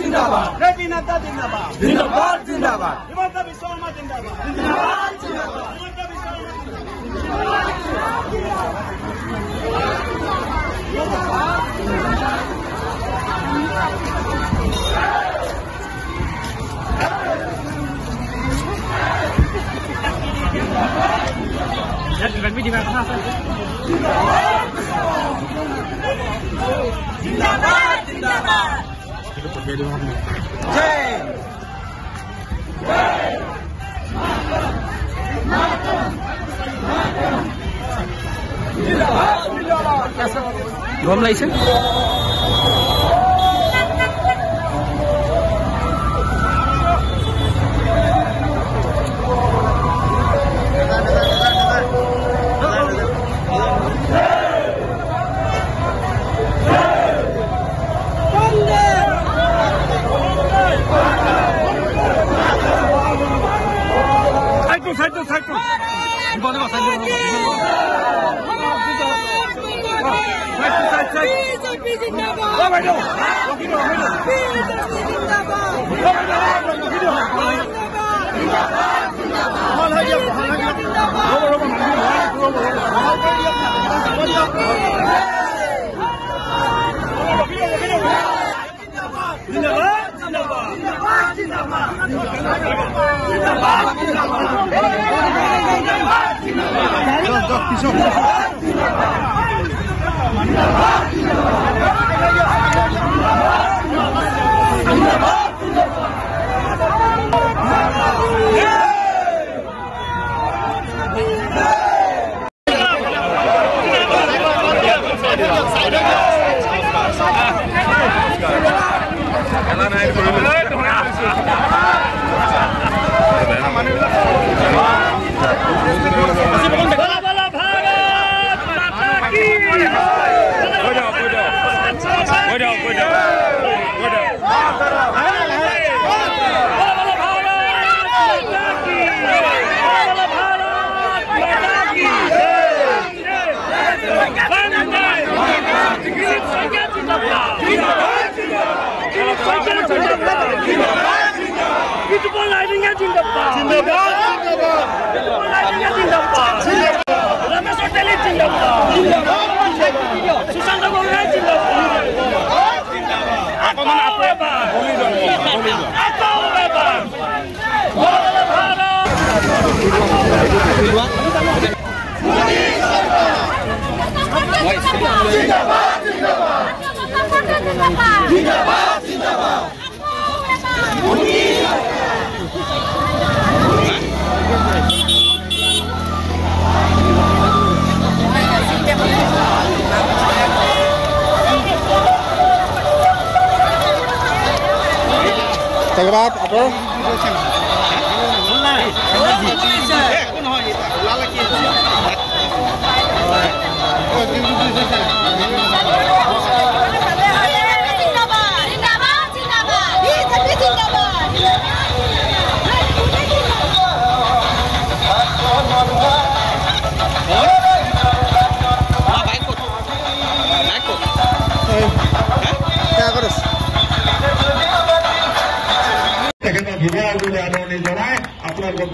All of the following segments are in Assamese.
जिंदाबाद जेपी नड्डा जिंदाबाद जिंदाबाद जिंदाबाद हिमंत बिश्व शर्मा जिंदाबाद जिंदाबाद जिंदाबाद हिमंत बिश्व जिंदाबाद जिंदाबाद जय গম লাগিছে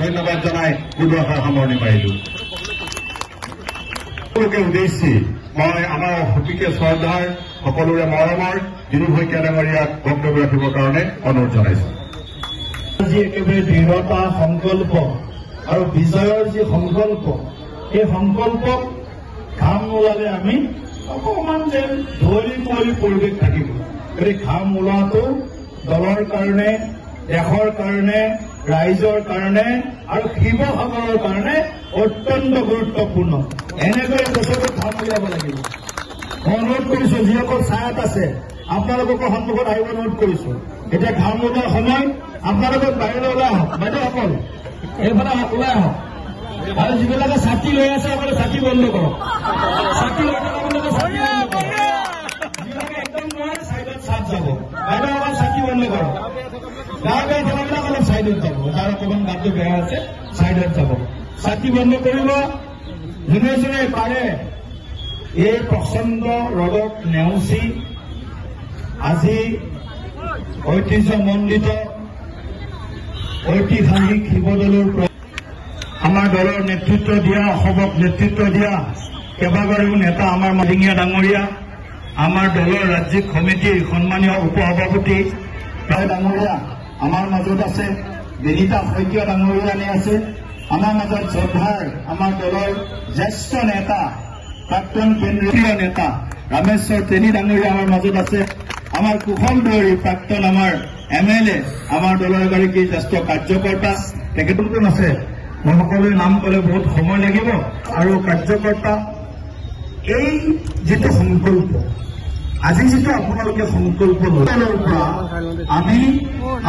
ধন্যবাদ জানাই দুৰ্দশাৰ সামৰণি মাৰিলোঁ। সকলোকে উদ্দেশ্যি মই আমাৰ অতিকে শ্ৰদ্ধাৰ সকলোৰে মৰমৰ দিলীপ শইকীয়া ডাঙৰীয়াক বক্তব্য ৰাখিবৰ কাৰণে অনুৰোধ জনাইছোঁ। যি একেবাৰে দৃঢ়তা সংকল্প আৰু বিজয়ৰ যি সংকল্প, এই সংকল্পক ঘাম নোলালে আমি অকণমান যেন ধুঁৱলি কুঁৱলী পৰিৱেশ থাকিব। গতিকে ঘাম ওলোৱাটো দলৰ কাৰণে, দেশৰ কাৰণে, ৰাইজৰ কাৰণে আৰু শিৱসাগৰৰ কাৰণে অত্যন্ত গুৰুত্বপূৰ্ণ। এনেকৈ বছৰটো ঘাম উলিয়াব লাগিব। মই অনুৰোধ কৰিছো, যিসকল ছায়াত আছে আপোনালোকৰ সন্মুখত আহিব অনুৰোধ কৰিছো। এতিয়া ঘাম ওলোৱাৰ সময়, আপোনালোকে বাহিৰলৈ ওলাই আহক। বাইদেউসকল এইফালে ওলাই আহক। আৰু যিবিলাকে ছাতি লৈ আছে আপোনালোকে ছাতি বন্ধ কৰক। ছাতি লৈ থকা আপোনালোকে ছাতি বন্ধ কৰক। যিবিলাকে একদম নোৱাৰে ছাইডত ছাট যাব। বাইদেউসকল ছাতি বন্ধ কৰক। গা বেয়া থকাবিলাক অলপ ছাইডত যাব। যাৰ অকণমান গাটো বেয়া আছে ছাইডত যাব। ছাতি বন্ধ কৰিব। যোনে যোনে পাৰে এই প্ৰচণ্ড ৰ'দত নেওচি আজি ঐতিহ্যমণ্ডিত ঐতিহাসিক শিৱদৌলৰ আমাৰ দলৰ নেতৃত্ব দিয়া অসমক নেতৃত্ব দিয়া কেইবাগৰাকীও নেতা আমাৰ মালিঙীয়া ডাঙৰীয়া আমাৰ দলৰ ৰাজ্যিক সমিতিৰ সন্মানীয় উপসভাপতি প্ৰায় ডাঙৰীয়া আমাৰ মাজত আছে বিনীতা শইকীয়া ডাঙৰীয়ানী আছে আমাৰ মাজত যোদ্ধাৰ আমাৰ দলৰ জ্যেষ্ঠ নেতা প্ৰাক্তন কেন্দ্ৰীয় নেতা ৰামেশ্বৰ তেলী ডাঙৰীয়া আমাৰ মাজত আছে আমাৰ কুশল দৈৰী প্ৰাক্তন আমাৰ MLA আমাৰ দলৰ এগৰাকী জ্যেষ্ঠ কাৰ্যকৰ্তা তেখেতলোক আছে মই সকলোৱে নাম ক'লে বহুত সময় লাগিব আৰু কাৰ্যকৰ্তা এই যিটো সংকল্প আজি যিটো আপোনালোকে সংকল্প লৈৰ পৰা আমি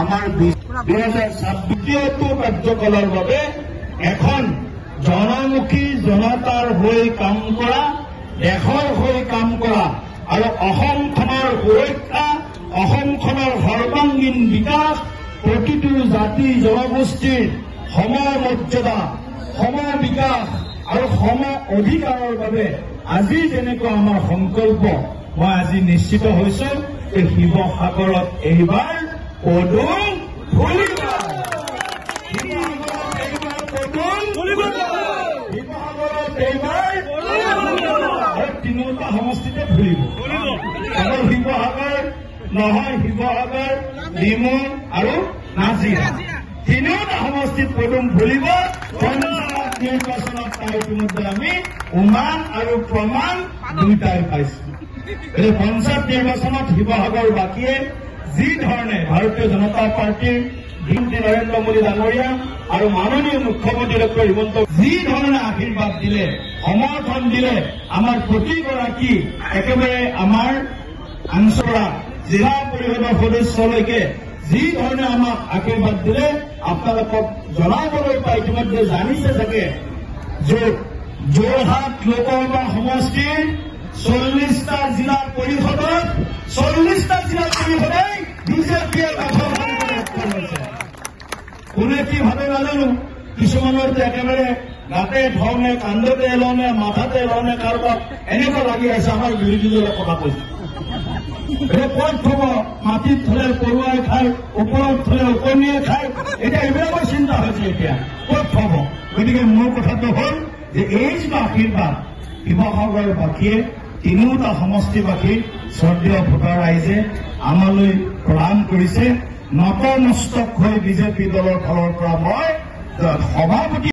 আমাৰ 2026 কাৰ্যকালৰ বাবে এখন জনমুখী জনতাৰ হৈ কাম কৰা দেশৰ হৈ কাম কৰা আৰু অসমখনৰ সুৰক্ষা অসমখনৰ সৰ্বাংগীন বিকাশ প্ৰতিটো জাতি জনগোষ্ঠীৰ সমমৰ্যাদা সম বিকাশ আৰু সম অধিকাৰৰ বাবে আজি যেনেকুৱা আমাৰ সংকল্প মই আজি নিশ্চিত হৈছো যে শিৱসাগৰত এইবাৰ পদুম ফুলিব শিৱসাগৰত এইবাৰ আৰু তিনিওটা সমষ্টিতে ফুলিব কেৱল শিৱসাগৰ নহয় শিৱসাগৰ ডিমৌ আৰু নাজিৰা তিনিওটা সমষ্টিত পদুম ফুলিব পঞ্চায়ত নিৰ্বাচনত তাৰ ইতিমধ্যে আমি উমান আৰু প্ৰমাণ দুয়োটাই পাইছো এই পঞ্চায়ত নিৰ্বাচনত শিৱসাগৰবাসীয়ে যি ধৰণে ভাৰতীয় জনতা পাৰ্টীৰ মন্ত্ৰী নৰেন্দ্ৰ মোদী ডাঙৰীয়া আৰু মাননীয় মুখ্যমন্ত্ৰী ডক্টৰ হিমন্ত যি ধৰণে আশীৰ্বাদ দিলে সমৰ্থন দিলে আমাৰ প্ৰতিগৰাকী একেবাৰে আমাৰ আঞ্চলিক জিলা পৰিষদৰ সদস্যলৈকে যি ধৰণে আমাক আশীৰ্বাদ দিলে আপোনালোকক জনাবলৈ পাই ইতিমধ্যে জানিছে চাগে যে যোৰহাট লোকসভা সমষ্টিৰ 40টা জিলা পৰিষদত 40টা জিলা পৰিষদে বিজেপিয়ে দখল কৰিবলৈ সক্ষম হৈছে কোনে কি ভাবে নাজানো কিছুমানৰ একেবাৰে গাতে ধৰণে কান্দতে এলনে মাথাতে এলনে কাৰোবাক এনেকুৱা লাগি আছে আমাৰ বিৰোধী দলে কথা কৈছে ক'ত থব মাটিত থলে পৰুৱাই খায় ওপৰত থলে উপনীয়ে খায় এতিয়া এইবিলাকৰ চিন্তা হৈছে এতিয়া ক'ত থব গতিকে মোৰ কথাটো হ'ল যে এই যিটো আশীৰ্বাদ শিৱসাগৰবাসীয়ে তিনিওটা সমষ্টিবাসী শ্ৰদ্ধেয় ভোটাৰ ৰাইজে আমালৈ প্ৰদান কৰিছে নতমস্তক হৈ বিজেপি দলৰ ফালৰ পৰা মই সভাপতি